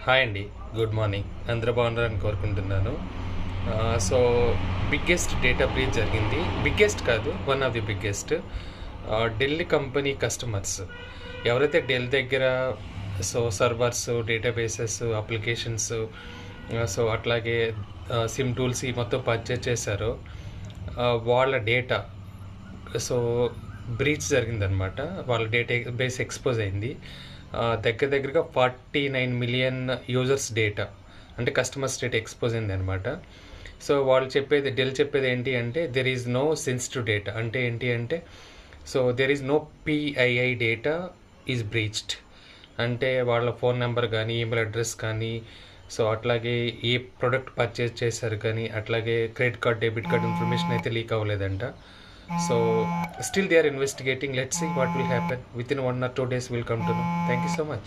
Hi అండి. Good morning. అందరూ బాగున్నారని కోరుకుంటున్నాను. సో బిగ్గెస్ట్ డేటా బ్రీచ్ జరిగింది. బిగ్గెస్ట్ కాదు, one of the biggest. Dell company customers ఎవరైతే డెల్ దగ్గర సర్వర్స్, డేటాబేసెస్, అప్లికేషన్స్, సో అట్లాగే సిమ్ టూల్స్ ఈ మొత్తం పర్చేజ్ చేశారో వాళ్ళ డేటా సో బ్రీచ్ జరిగిందనమాట. వాళ్ళ డేటా బేస్ ఎక్స్పోజ్ అయింది. దగ్గరగా 49 మిలియన్ యూజర్స్ డేటా, అంటే కస్టమర్స్ డేటా ఎక్స్పోజ్ అయింది అనమాట. సో వాళ్ళు చెప్పేది, డెల్ చెప్పేది ఏంటి అంటే there is no sensitive data. అంటే ఏంటి అంటే so there is no PII data is breached. అంటే వాళ్ళ ఫోన్ నెంబర్ కానీ, ఈమెయిల్ అడ్రస్ కానీ, సో అట్లాగే ఏ ప్రోడక్ట్ పర్చేజ్ చేశారు కానీ, అట్లాగే credit card, debit card information అయితే లీక్ అవ్వలేదంట. So still they are investigating. Let's see what will happen. Within 1 or 2 days we'll come to know. Thank you so much.